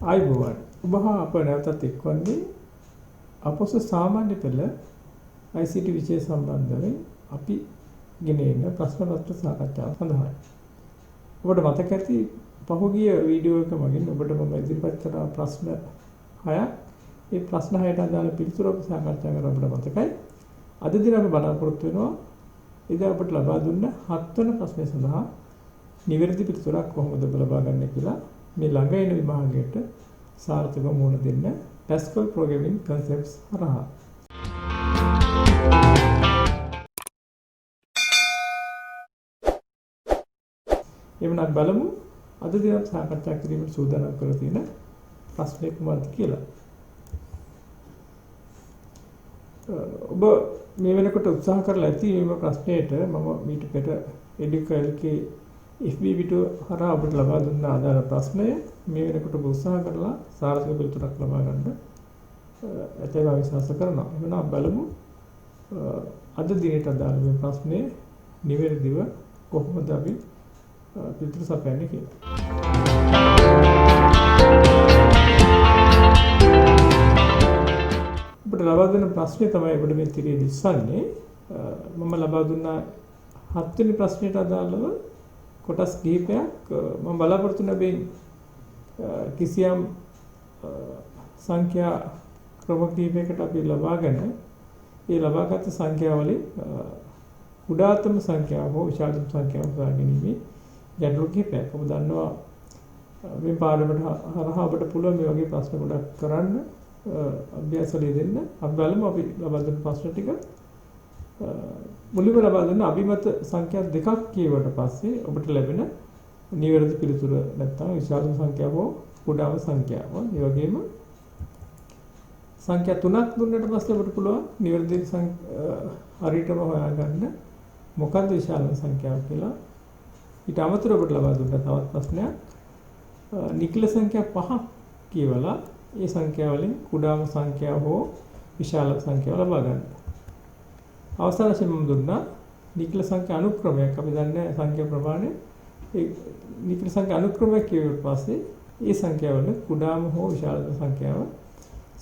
ආයුබෝවන් ඔබ අප නැවතත් එක්වන්නේ අපොස සාමාන්‍ය පෙළ ICT විෂය සම්බන්ධයෙන් අපි ගෙන එන ප්‍රශ්න පත්‍ර සාකච්ඡාව සඳහායි. ඔබට මතක ඇති පහුගිය වීඩියෝ එක මගින් ඔබට මම ඉදිරිපත් කළ ප්‍රශ්න 6ක් ඒ ප්‍රශ්න 6ට අදාළ පිළිතුරු අපි සාකච්ඡා කරලා ඔබට මතකයි. අද දින අපි බලාපොරොත්තු වෙනවා එදා අපට ලබා දුන්න 7 වෙනි ප්‍රශ්නය සඳහා නිවැරදි පිළිතුරක් කොහොමද ඔබ ලබා ගන්න කියලා මේ ළඟ එන විභාගයට සාර්ථකව මුහුණ දෙන්න Pascal Programming Concepts හරහා. එවනම් බලමු අද දින සාකච්ඡා කිරීමට සූදානම් කරලා තියෙන ප්‍රශ්නේ කුමක්ද කියලා. ඔබ මේ වෙනකොට උත්සාහ කරලා ඇති මේ ප්‍රශ්නෙට මම මීට පෙර එඩිකල්කේ FB පිටුව හරහා ඔබට ලබා දුන්න ආදාළ ප්‍රශ්නය මේ වෙනකොට ඔබ උත්සාහ කරලා සාර්ථක පිළිතුරක් ලබා ගන්න ඇතැයි මම විශ්වාස කරනවා. එහෙනම් බලමු අද දිනේට අදාළ මේ ප්‍රශ්නේ නිවැරදිව කොහොමද අපි පිළිතුරු සපයන්නේ කියලා. ඔබට ලබා දුන්න ප්‍රශ්නේ තමයි ඔබට මේ තිරේ දිස්සන්නේ. මම ලබා දුන්න 7 වෙනි ප්‍රශ්නයට අදාළව කොටස් කිහිපයක් මම බලාපොරොත්තු වෙන කිසියම් සංඛ්‍යා ක්‍රම කිහිපයකට අපි ලබාගෙන ඒ ලබාගත් සංඛ්‍යාවලින් කුඩාතම සංඛ්‍යාව හෝ විශාලතම සංඛ්‍යාව හොයාගැනීමේ ගැටලු කිහිපයක්. ඔබ දන්නවා මේ පාඩමට හරහා ඔබට පුළුවන් මේ වගේ ප්‍රශ්න ගොඩක් කරන්න අභ්‍යාසවල දෙන්න. අපි බලමු අපි ලබා දුන්න ප්‍රශ්න ටික මුලින්ම ලබා දුන්න අභිමත සංඛ්‍යා දෙකක් කියවට පස්සේ ඔබට ලැබෙන නිවැරදි පිළිතුර නැත්නම් විශාලම සංඛ්‍යාව හෝ කුඩාම සංඛ්‍යාව. ඒ වගේම සංඛ්‍යා තුනක් දුන්නට පස්සේ ඔබට පුළුවන් නිවැරදි හරියටම හොයාගන්න මොකක්ද විශාලම සංඛ්‍යාව කියලා. ඊට අමතරව ඔබට ලබා දුන්න තවත් ප්‍රශ්නයක් නිකල සංඛ්‍යා 5ක් කියවලා ඒ සංඛ්‍යාව වලින් කුඩාම සංඛ්‍යාව හෝ විශාල සංඛ්‍යාව ලබා ගන්න. අවසාන වශයෙන් මම දුන්නා නිකල සංඛ්‍යා අනුක්‍රමයක්. අපි දන්නේ සංඛ්‍යා ප්‍රමාණය ඒ නිකල සංඛ්‍යා අනුක්‍රමයක් කියුවට පස්සේ ඒ සංඛ්‍යාව වල කුඩාම හෝ විශාලම සංඛ්‍යාව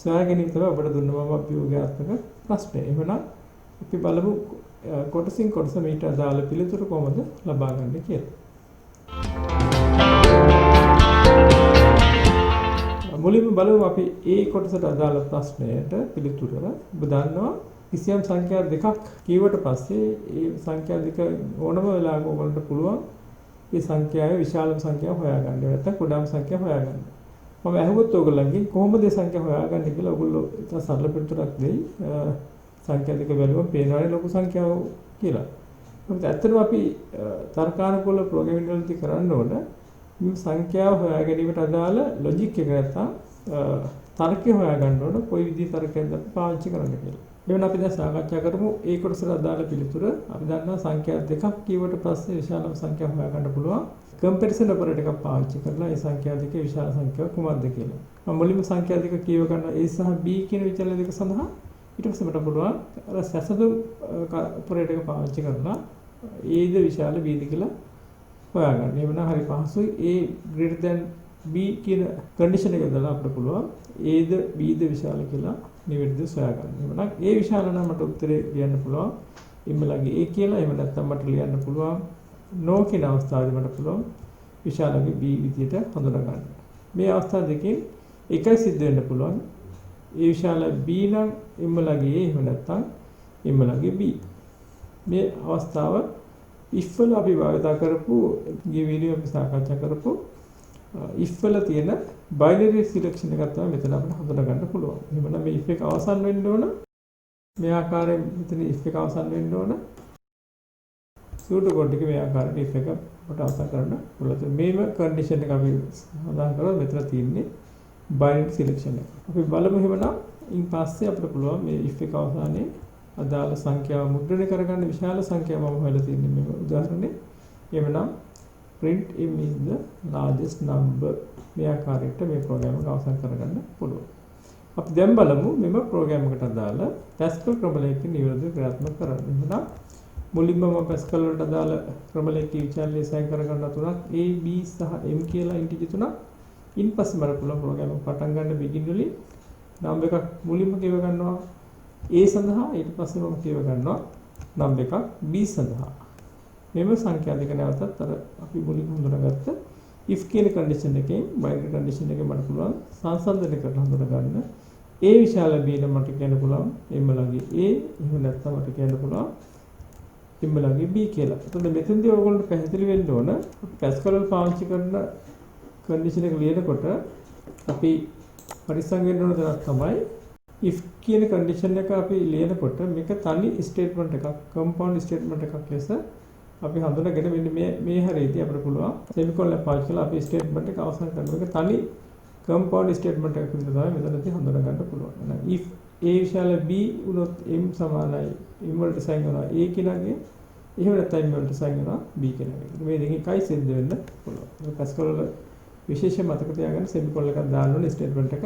සොයා ගැනීම තමයි ඔබට දුන්න මම අභියෝගාත්මක ප්‍රශ්නය. එහෙනම් අපි බලමු කොටසින් කොටස මීට අදාළ පිළිතුරු කොහොමද ලබා ගන්න කියලා. මුලින්ම බලමු අපි ඒ කොටසට අදාළ ප්‍රශ්නයට පිළිතුර. ඔබ දන්නවා කිසියම් සංඛ්‍යා දෙකක් කියවට පස්සේ ඒ සංඛ්‍යා දෙක ඕනම වෙලාවක ඔයගොල්ලන්ට පුළුවන් මේ සංඛ්‍යාවේ විශාලම සංඛ්‍යාව හොයාගන්න. නැත්නම් කුඩාම සංඛ්‍යාව හොයාගන්න. මම අහුවොත් ඔයගොල්ලන්ගෙන් කොහොමද මේ සංඛ්‍යා හොයාගන්නේ කියලා ඔයගොල්ලෝ ඉතින් සරල පිළිතුරක් දෙයි. සංඛ්‍යා දෙක බැලුවම පේනවානේ ලොකු සංඛ්‍යාව කියලා. මොකද ඇත්තටම අපි තර්කානුකූල ප්‍රෝග්‍රෑමින් වලදී කරන්න ඕන මේ සංඛ්‍යාව හොයා ගැනීමට අදාළ ලොජික් එක නැත්නම් තර්කය හොයාගන්න ඕන කොයි විදිහේ තර්කයක්ද අපි පාවිච්චි කරන්න කියලා. එවන අපි දැන් සාකච්ඡා කරමු ඒ කොටසට අදාළ පිළිතුර. අපි දන්නවා සංඛ්‍යා දෙකක් කියවට පස්සේ විශාලම සංඛ්‍යාව හොයාගන්න පුළුවන්. කම්පැරිසන් ඔපරේටර් එකක් පාවිච්චි කරලා ඒ සංඛ්‍යා දෙකේ විශාල සංඛ්‍යාව කුමක්ද කියලා. මම මුලින්ම සංඛ්‍යා දෙක කියව ගන්න A සහ B කියන විචලන දෙක සඳහා ඊට පස්සේ මට පුළුවන් අර සැසඳුම් ඔපරේටර් එක පාවිච්චි කරලා A ද විශාල B ද කියලා හොයාගන්න. එහෙනම් හරි පහසුයි. A greater than B කියන කන්ඩිෂන් එක දාලා අපිට පුළුවන් A ද B ද විශාල කියලා නිවැරදිව සොයාගන්න. එහෙනම් A විශාල නම් මට උත්තරේ ලියන්න පුළුවන් ඉම්මලගේ A කියලා. එහෙම නැත්නම් මට ලියන්න පුළුවන් no කියන අවස්ථාවේදී මට පුළුවන් විශාලගේ B විදියට හඳුනා ගන්න. මේ අවස්ථා දෙකෙන් එකයි සිද්ධ වෙන්න පුළුවන්. A විශාල B නම් ඉම්මලගේ A එහෙම නැත්නම් ඉම්මලගේ B. මේ අවස්ථාව if වල අපි භාවිත කරපු ගිය වීඩියෝ අපි සාකච්ඡා කරපු if වල තියෙන binary selection එකක් තමයි මෙතන අපිට හඳුනා ගන්න පුළුවන්. එහෙනම් මේ if එක අවසන් වෙන්න ඕන. මේ ආකාරයෙන් මෙතන if එක අවසන් වෙන්න ඕන. සූඩෝ කෝඩ් එකේ මේ ආකාරයට if එක අපිට අවසන් කරන්න පුළුවන්. මේම කන්ඩිෂන් එක අපි හදාගන්න කරලා මෙතන තියෙන්නේ binary selection එක. අපි බලමු එහෙමනම් ඉන් පස්සේ අපිට පුළුවන් මේ if එක අවසානයේ අදාළ සංඛ්‍යාව මුද්‍රණය කරගන්න විශාල සංඛ්‍යාව මම හොයලා තියෙන්නේ මේ උදාහරණේ. එහෙමනම් print m is the largest number මේ ආකාරයට මේ ප්‍රෝග්‍රෑම් එක අවසන් කරගන්න පුළුවන්. අපි දැන් බලමු මෙම ප්‍රෝග්‍රෑම් එකට අදාළ Pascal ක්‍රමලේඛන නිවැරදිව ක්‍රියාත්මක කරන්න. එහෙනම් මුලින්ම මම Pascal වලට අදාළ ක්‍රමලේඛන විචාරණය සෑහෙන කරගන්න තුනක් A B සහ M කියලා ඉන්ටිජර් තුනක් ඉන් පස්සේ මට පුළුවන් ප්‍රෝග්‍රෑම් එක පටන් ගන්න begin වලින් නම් එකක් මුලින්ම කියව ගන්නවා A සඳහා ඊට පස්සේ මම කියව ගන්නවා නම් එකක් B සඳහා. මෙම සංඛ්‍යා දෙක නැවතත් අර අපි මුලින් හඳුනාගත්ත if කියන condition එකෙන් binary condition එකෙන් මට පුළුවන් සංසන්දනය කරලා හඳුනා ගන්න. A විශාල B නම් මට කියන්න පුළුවන් m ළඟේ A එහෙම නැත්නම් මට කියන්න පුළුවන් m ළඟේ B කියලා. එතකොට මෙතෙන්දී ඔයගොල්ලෝ පැහැදිලි වෙන්න ඕන Pascal වල පාවිච්චි කරන condition එක ලියනකොට අපි පරිස්සම් වෙන්න ඕන දේ තමයි if කියන condition එක අපි ලියනකොට මේක තනි statement එකක් compound statement එකක් ලෙස අපි හඳුනාගෙන මෙන්න මේ හැරෙදී අපිට පුළුවන් semicolon එක පාවිච්චි කරලා අපි statement එක අවසන් කරන එක තනි compound statement එකක් විදිහට තමයි මෙතනදී හඳුනා ගන්න පුළුවන්. එහෙනම් if A විශාල B උනොත් m සමානයි m වලට සයින් වෙනවා A කෙනාගේ එහෙම නැත්නම් m වලට සයින් වෙනවා B කෙනාගේ. මේ දෙකෙන් එකයි සිද්ධ වෙන්න පුළුවන්. Pascal වල විශේෂ මතක තියාගන්න semicolon එකක් දාන්න ඕනේ statement එක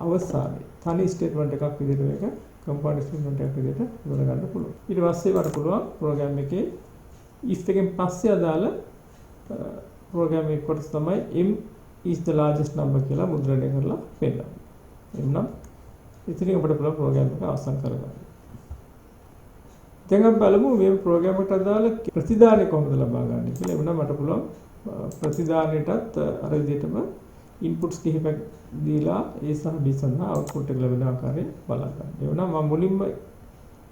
අවසානයේ. තනි statement එකක් විදිහට මේක compound statement එකක් විදිහට හඳුනා ගන්න පුළුවන්. ඊට පස්සේ වට පුළුවන් program එකේ if එකෙන් පස්සේ අදාළ program එක කොටස තමයි m is the largest number කියලා මුද්‍රණය කරලා පෙන්නනවා. එන්නම් ඉතින් අපිට පුළුවන් ප්‍රෝග්‍රෑම් එක අවසන් කරගන්න. දැන් අපි බලමු මේ ප්‍රෝග්‍රෑම් එකට අදාළ ප්‍රතිදානය කොහොමද ලබා ගන්න කියලා. එමුනම් මට පුළුවන් ප්‍රතිදානයටත් අර විදිහටම ඉන්පුට්ස් කිහිපයක් දීලා A සහ B සඳහා අවුට්පුට් එක ලැබෙන ආකාරය බලා ගන්න. එමුනම් මම මුලින්ම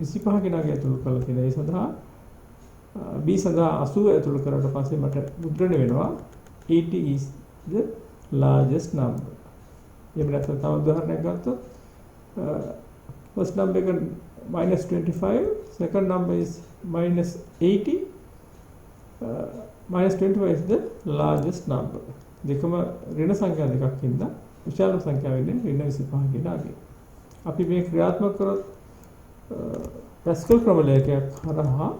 25 කෙනාගේ ඇතුළු කරලා තියෙන A සඳහා B සඳහා 80 ඇතුළු කරලා පස්සේ මට මුද්‍රණය වෙනවා 80 is the largest number. එහෙම නැත්නම් තව උදාහරණයක් ගත්තොත් first number එක -25, second number is -80, -25 is the largest number. දෙකම ඍණ සංඛ්‍යා දෙකක් හින්දා විශාල සංඛ්‍යාව වෙන්නේ ඍණ 25 කියන අගය. අපි මේ ක්‍රියාත්මක කරොත් Pascal ක්‍රමලේඛයක් හරහා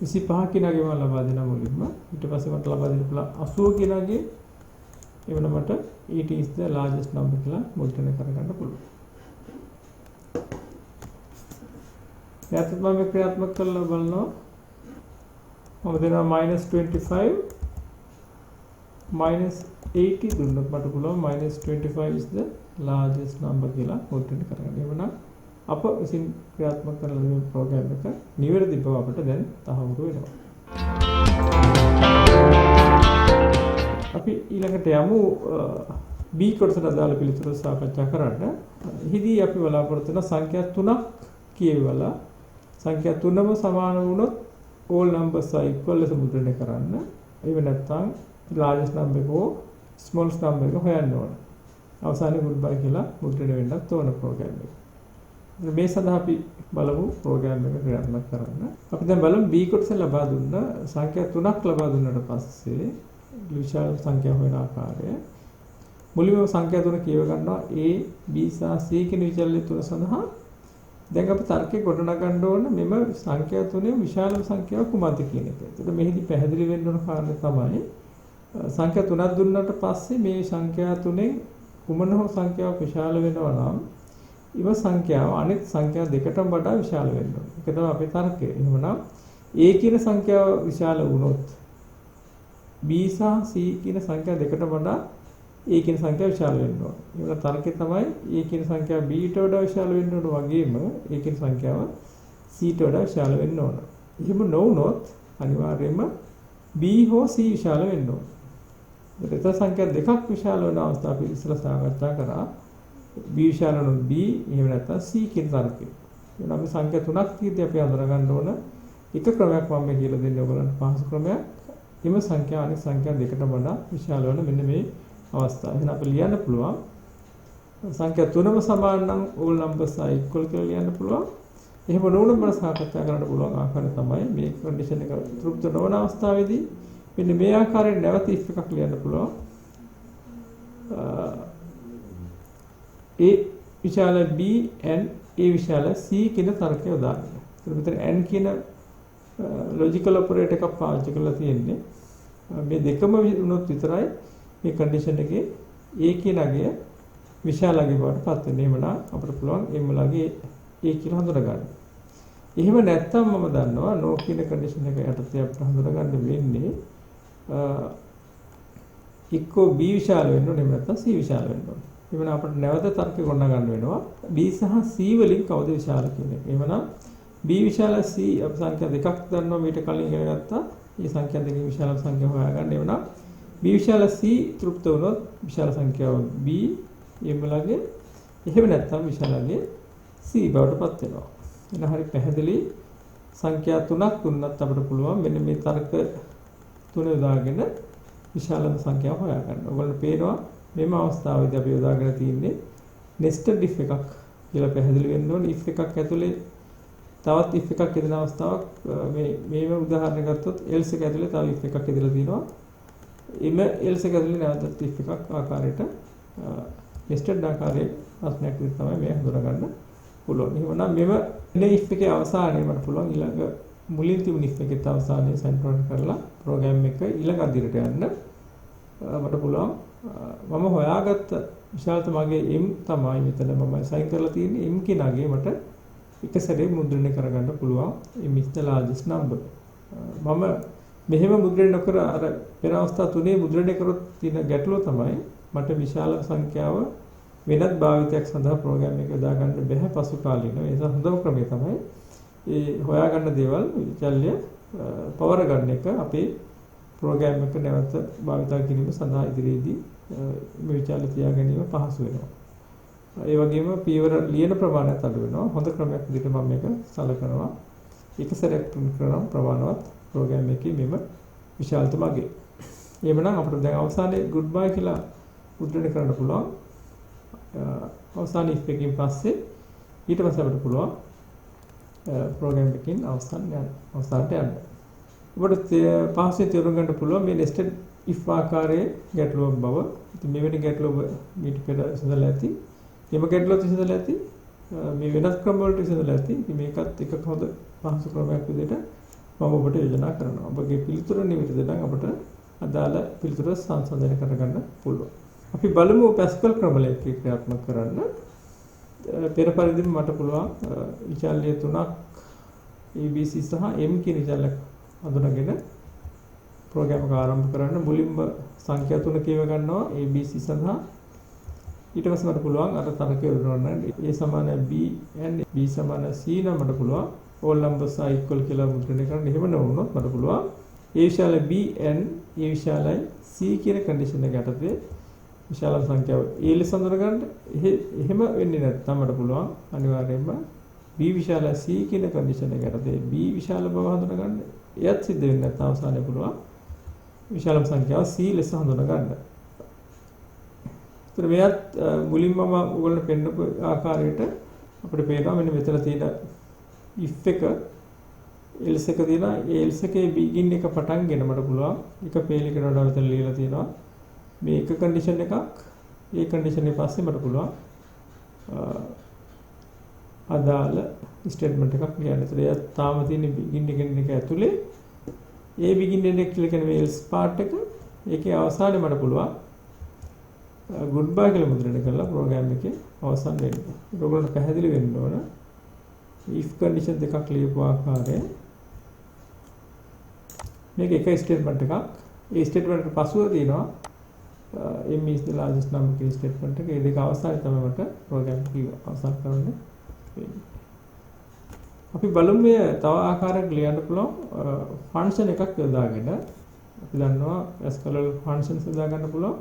25 කෙනාගේ මම ලබා දෙනවා මුලින්ම. ඊට පස්සේ මට ලබා දෙන්න පුළුවන් 80 කෙනාගේ එවන මට 80 is the largest number කියලා මුද්‍රණය කරගන්න පුළුවන්. ඊට මම ක්‍රියාත්මක කරලා බලනවා. මම දෙනවා -25 -80 දුන්නොත් මට පුළුවන් -25 is the largest number කියලා මුද්‍රණය කරගන්න. එවනම් අප විසින් ක්‍රියාත්මක කරන මේ ප්‍රෝග්‍රෑම් එක නිවැරදි බව අපිට දැන් තහවුරු වෙනවා. අපි ඊළඟට යමු B කොටසට අදාළ පිළිතුරු සාකච්ඡා කරන්න. එහිදී අපි බලාපොරොත්තු වෙන සංඛ්‍යා 3ක් කියවලා සංඛ්‍යා 3ම සමාන වුණොත් all numbers are equal ලෙස මුද්‍රණය කරන්න. එහෙම නැත්නම් largest number එක හෝ smallest number එක හොයන්න ඕන. අවසානයේ goodbye කියලා මුද්‍රණය වෙන්නත් ඕන ප්‍රෝග්‍රෑම් එක. මේ සඳහා අපි බලමු ප්‍රෝග්‍රෑම් එක ක්‍රියාත්මක කරන්න. අපි දැන් බලමු B කොටස ලබා දුන්න සංඛ්‍යා 3ක් ලබා දුන්නාට පස්සේ විශාල සංඛ්‍යා හොයන ආකාරය. මුලින්ම සංඛ්‍යා 3 කියව ගන්නවා A, B සහ C කියන විචල්‍ය තුන සඳහා. දැන් අපි තර්කයේ ගොඩනගන්න ඕන මෙම සංඛ්‍යා තුනේ විශාලම සංඛ්‍යාව කුමක්ද කියන එක. ඒකට මෙහිදී පැහැදිලි වෙන්න ඕන කාරණේ තමයි සංඛ්‍යා 3ක් දුන්නාට පස්සේ මේ සංඛ්‍යා තුනෙන් කුමන හෝ සංඛ්‍යාවක් විශාල වෙනවා නම් ඉව සංඛ්‍යාව අනෙක් සංඛ්‍යා දෙකටම වඩා විශාල වෙන්න ඕන. ඒක තමයි අපේ තර්කය. එහෙමනම් A කියන සංඛ්‍යාව විශාල වුණොත් B සහ C කියන සංඛ්‍යා දෙකටම වඩා A කියන සංඛ්‍යාව විශාල වෙන්න ඕන. ඒකට තර්කය තමයි A කියන සංඛ්‍යාව B ට වඩා විශාල වෙන්න ඕන වගේම A කියන සංඛ්‍යාව C ට වඩා විශාල වෙන්න ඕන. එහෙම නොවුනොත් අනිවාර්යයෙන්ම B හෝ C විශාල වෙන්න ඕන. ඒකට සංඛ්‍යා දෙකක් විශාල වෙන අවස්ථාව අපි ඉස්සෙල්ලා සාකච්ඡා කරා. B විශාල වුණොත් B එහෙම නැත්නම් C කියන තර්කය. එහෙනම් අපි සංඛ්‍යා 3ක් තියෙද්දී අපි අඳුර ගන්න ඕන එක ක්‍රමයක් මම මේ කියලා දෙන්නේ ඔයගලන්ට පහසු ක්‍රමයක්. එම සංඛ්‍යා අනෙක් සංඛ්‍යා දෙකටම වඩා විශාල වෙන මෙන්න මේ අවස්ථාව. එහෙනම් අපි ලියන්න පුළුවන් සංඛ්‍යා 3ම සමාන නම් all numbers are equal කියලා ලියන්න පුළුවන්. එහෙම නොවුනොත් මම සාකච්ඡා කරන්න පුළුවන් ආකාරය තමයි මේ කන්ඩිෂන් එක තෘප්ත නොවන අවස්ථාවේදී මෙන්න මේ ආකාරයෙන් නැවත if එකක් ලියන්න පුළුවන්. A විශාල B and A විශාල C කියන තර්කය උදාහරණයක්. ඒත් මෙතන and කියන logical operator එකක් පාවිච්චි කරලා තියෙන්නේ. මේ දෙකම වුණොත් විතරයි මේ කන්ඩිෂන් එකේ A කියන අගය විශාල අගය බවට පත් වෙන්නේ. එහෙමනම් අපිට පුළුවන් m ළඟේ A කියලා හඳුනා ගන්න. එහෙම නැත්නම් මම දන්නවා no කියන කන්ඩිෂන් එක යටතේ අපිට හඳුනා ගන්න වෙන්නේ එක්කෝ B විශාල වෙන්න ඕනේ නැත්නම් C විශාල වෙන්න ඕනේ. එවනම් අපිට නැවත තර්ක ගොඩනගා ගන්න වෙනවා B සහ C වලින් කවුද විශාල කියන එක. එවනම් B විශාල C අපි සංඛ්‍යා දෙකක් දන්නවා මීට කලින් ඉගෙන ගත්තා. මේ සංඛ්‍යා දෙකේ විශාල සංඛ්‍යාව හොයාගන්න. එවනම් B විශාල C තෘප්ත වුණොත් විශාල සංඛ්‍යාව B එම්මලගේ එහෙම නැත්නම් විශාලගේ C බවට පත් වෙනවා. එන හරි පැහැදිලි සංඛ්‍යා තුනක් දුන්නත් අපිට පුළුවන් මෙන්න මේ තර්ක තුන යොදාගෙන විශාලම සංඛ්‍යාව හොයාගන්න. ඔයගොල්ලෝ පේනවා මෙම අවස්ථාවේදී අපි යොදාගෙන තියෙන්නේ nested if එකක් කියලා පැහැදිලි වෙන්න ඕනේ. if එකක් ඇතුලේ තවත් if එකක් යෙදෙන අවස්ථාවක් මේව උදාහරණ ගත්තොත් else එක ඇතුලේ තව if එකක් යෙදලා තියෙනවා. එම else එක ඇතුලේ නැවතත් if එකක් ආකාරයට nested ආකාරයේ ප්‍රශ්නයක් විදිහට තමයි මේ හඳුනාගන්න පුළුවන්. එහෙනම් මෙම මේ if එකේ අවසානයේ මට පුළුවන් ඊළඟ මුලින් තිබුණ if එකේ අවසානයේ සෙන්ටර් කරලා ප්‍රෝග්‍රෑම් එක ඊළඟ අදියරට යන්න මට පුළුවන් මම හොයාගත්ත විශාලත මගේ m තමයි මෙතන මම සයින් කරලා තියෙන්නේ m කෙනාගේ මට එක සැරේ මුද්‍රණය කරගන්න පුළුවන් m is the largest number. මම මෙහෙම මුද්‍රණය නොකර අර පෙර අවස්ථා තුනේ මුද්‍රණය කරොත් තියෙන ගැටලුව තමයි මට විශාල සංඛ්‍යාව වෙනත් භාවිතයක් සඳහා ප්‍රෝග්‍රෑම් එක යොදා ගන්න බැහැ පසු කාලිනව. ඒ නිසා හොඳම ක්‍රමය තමයි ඒ හොයාගන්න දේවල් විචල්්‍ය පවර ගන්න එක අපේ ප්‍රෝග්‍රෑම් එක නැවත භාවිත කිරීම සඳහා ඉදිරියේදී මේ විචල්්‍ය තියා ගැනීම පහසු වෙනවා. ඒ වගේම පියවර ලියන ප්‍රමාණයත් අඩු වෙනවා. හොඳ ක්‍රමයක් විදිහට මම මේක සලකනවා. එක සැරයක් කරන ප්‍රමාණවත් ප්‍රෝග්‍රෑම් එකේ මෙම විශාලත මගේ. එහෙමනම් අපිට දැන් අවසානයේ good bye කියලා මුද්‍රණය කරන්න පුළුවන්. අවසාන if එකකින් පස්සේ ඊට පස්සේ අපිට පුළුවන් ප්‍රෝග්‍රෑම් එකකින් අවසානට යන්න. ඔබට පහසුවෙන් තේරුම් ගන්න පුළුවන් මේ nested if ආකාරයේ ගැටලුවක් බව. ඉතින් මෙවැනි ගැටලුව මීට පෙර විසඳලා ඇති. මේක ගැටලුවත් විසඳලා ඇති. මේ වෙනස් ක්‍රම වලට විසඳලා ඇති. ඉතින් මේකත් එක හොඳ පහසු ක්‍රමයක් විදිහට මම ඔබට යෝජනා කරනවා. ඔබගේ පිළිතුර නිවැරදි නම් අපට අදාළ පිළිතුර සංසන්දනය කරගන්න පුළුවන්. අපි බලමු පැස්කල් ක්‍රමලයක ක්‍රියාත්මක කරන්න. පෙර පරිදිම මට පුළුවන් විචල්්‍ය තුනක් ABC සහ M කියන විචල්්‍ය හඳුනාගෙන ප්‍රෝග්‍රෑම් එක ආරම්භ කරන්න. මුලින්ම සංඛ්‍යා තුන කියව ගන්නවා ABC සඳහා. ඊට පස්සේ මට පුළුවන් අර තරකය යොදවන්න. A සමාන B and B සමාන C නම් මට පුළුවන් all numbers are equal කියලා මුද්‍රණය කරන්න. එහෙම නොවුනොත් මට පුළුවන් A විශාල B and A විශාලයි C කියන කන්ඩිෂන් එක යටතේ විශාල සංඛ්‍යාව A ලෙස හඳුනගන්න. එහෙම වෙන්නේ නැත්නම් මට පුළුවන් අනිවාර්යයෙන්ම B විශාල C කියන කන්ඩිෂන් එක යටතේ B විශාල බව හඳුනගන්න. එයත් සිද්ධ වෙන්නේ නැත්නම් අවසානයේ පුළුවන් විශාලම සංඛ්‍යාව C ලෙස හඳුනගන්න. ඒතර මෙයත් මුලින්ම මම ඔයගොල්ලන්ට පෙන්නපු ආකාරයට අපිට පේනවා මෙන්න මෙතන තියෙන if එක else එක තියෙනවා. ඒ else එකේ begin එක පටන්ගෙන මට පුළුවන් එක පේලයකට වඩා මෙතන ලියලා තියෙනවා. මේ එක කන්ඩිෂන් එකක් ඒ කන්ඩිෂන් එක පස්සේ මට පුළුවන් අදාළ ස්ටේට්මන්ට් එකක් ලියන්න. ඒතර ඒ තාම තියෙන begin එක ඇතුලේ ඒ begin එක කියලා කියන මේ else part එක ඒකේ අවසානයේ මට පුළුවන් good bye කියලා මුද්‍රණය කරලා ප්‍රෝග්‍රෑම් එකේ අවසන් වෙන්න. ඔයගොල්ලන්ට පැහැදිලි වෙන්න ඕන if condition දෙකක් ලියපු ආකාරය. මේක එක ස්ටේට්මන්ට් එකක්. ඒ ස්ටේට්මන්ට් එක පසුව තියෙනවා m is the largest number කියන ස්ටේට්මන්ට් එක. ඒ දෙක අවසානයේ තමයි මට ප්‍රෝග්‍රෑම් එක අවසන් කරන්න වෙන්නේ. අපි බලමු මේ තව ආකාරයකට ලියන්න පුළුවන් ෆන්ක්ෂන් එකක් යොදාගෙන. අපි දන්නවා SQL ෆන්ක්ෂන්ස් යොදා ගන්න පුළුවන්.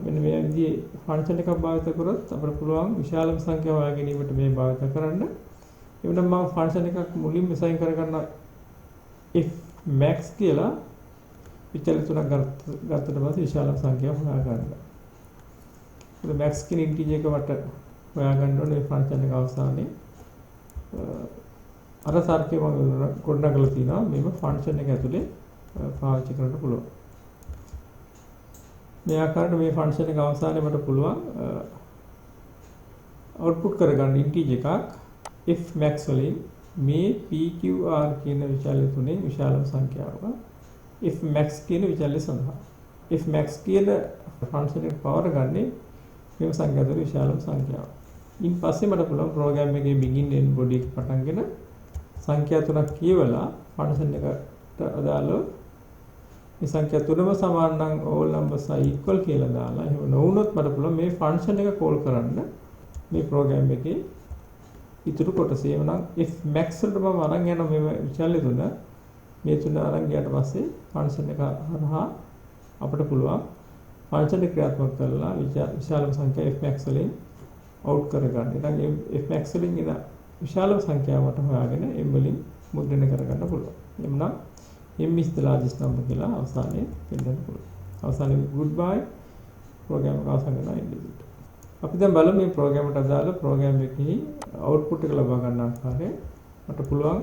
මෙන්න මේ විදිහේ ෆන්ක්ෂන් එකක් භාවිත කරොත් අපිට පුළුවන් විශාලම සංඛ්‍යාව හොයා ගැනීමට මේ භාවිත කරන්න. එවනම් මම ෆන්ක්ෂන් එකක් මුලින්ම අසයින් කරගන්න if max කියලා විචල්්‍ය තුනක් ගත්තට පස්සේ විශාලම සංඛ්‍යාව හොයා ගන්න. ඒක max කියන ඉන්ටිජර් එක මට හොයා ගන්න ඕනේ මේ ෆන්ක්ෂන් එක අවසානයේ. අර තර්කය මම ගොඩනගලා තිනවා මේව ෆන්ක්ෂන් එක ඇතුලේ පාවිච්චි කරන්න පුළුවන්. මේ ආකාරයට මේ ෆන්ක්ෂන් එක අවසානයේ මට පුළුවන් අවුට්පුට් කරගන්න ඉන්ටිජර් එකක් if max වලින් මේ pqr කියන විචල්්‍ය තුනේ විශාලම සංඛ්‍යාවක if max කියන විචල්්‍ය සඳහා if max කියන ෆන්ක්ෂන් එක පවර ගන්නේ මේ සංඛ්‍යාව තුනේ විශාලම සංඛ්‍යාව. ඉන් පස්සේ මට පුළුවන් ප්‍රෝග්‍රෑම් එකේ begin end body එක පටන්ගෙන සංඛ්‍යා තුනක් කියවලා ෆන්ක්ෂන් එකට අදාළව මේ සංඛ්‍යා තුනම සමාන නම් all numbers are equal කියලා දාලා එහෙම නොවුනොත් මට පුළුවන් මේ ෆන්ක්ෂන් එක කෝල් කරන්න මේ ප්‍රෝග්‍රෑම් එකේ ඉතුරු කොටස. එවනම් if max වලට මම අරන් යන මේ විශාල තුන මේ තුන අරන් ගියාට පස්සේ ෆන්ක්ෂන් එක හරහා අපිට පුළුවන් ෆන්ක්ෂන් එක ක්‍රියාත්මක කරලා විශාලම සංඛ්‍යාව f max වලින් අවුට් කරගන්න. ඉතින් f max වලින් එන විශාලම සංඛ්‍යාවට හොයාගෙන m වලින් මුද්‍රණය කරගන්න පුළුවන්. එම්නම් m is the largest number කියලා අවසානයේ පෙන්නන්න පුළුවන්. අවසානයේ goodbye ප්‍රෝග්‍රෑම් එක අවසන් කරනවා ඉන්ඩිවිඩ්. අපි දැන් බලමු මේ ප්‍රෝග්‍රෑම් එකට අදාළ ප්‍රෝග්‍රෑම් එකේ අවුට්පුට් එක ලබා ගන්න ආකාරය. මට පුළුවන්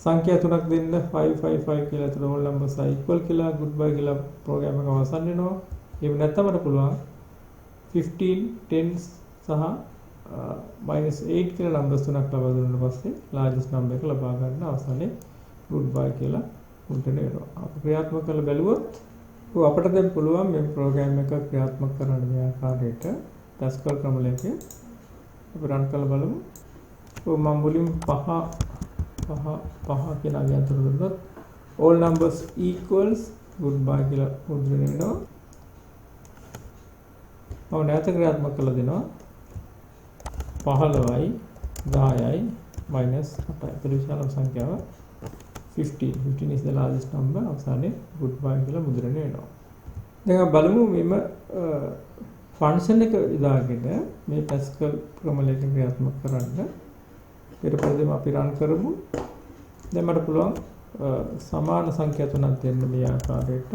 සංඛ්‍යා තුනක් දෙන්න 555 කියලා එතන all numbers are equal කියලා goodbye කියලා ප්‍රෝග්‍රෑම් එක අවසන් වෙනවා. එහෙම නැත්නම් මට පුළුවන් 15 10 සහ -8 කියලා numbers තුනක් ලබා දුන්නාට පස්සේ largest number එක ලබා ගන්න අවසානයේ goodbye කියලා මුද්‍රණය වෙනවා. අපි ක්‍රියාත්මක කරලා බැලුවොත් අපිට දැන් පුළුවන් මේ ප්‍රෝග්‍රෑම් එක ක්‍රියාත්මක කරන්න මේ ආකාරයට Pascal ක්‍රමලයකින් අපි රන් කරලා බලමු. මම මුලින්ම 5 කියන අගයන්තර දුන්නොත් all numbers equals goodbye කියලා මුද්‍රණය වෙනවා. මම නැවත ක්‍රියාත්මක කරලා දෙනවා 15යි 10යි -8යි. ප්‍රතිශතම සංඛ්‍යාව 15 is the largest number. අවසානයේ goodbye කියලා මුද්‍රණය වෙනවා. දැන් අපි බලමු මෙම ෆන්ක්ෂන් එක ඉදාගෙන මේ Pascal ක්‍රමලයකින් ක්‍රියාත්මක කරන්න. ඊට පස්සේ අපි රන් කරමු. දැන් මට පුළුවන් සමාන සංඛ්‍යා තුනක් දෙන්න මේ ආකාරයට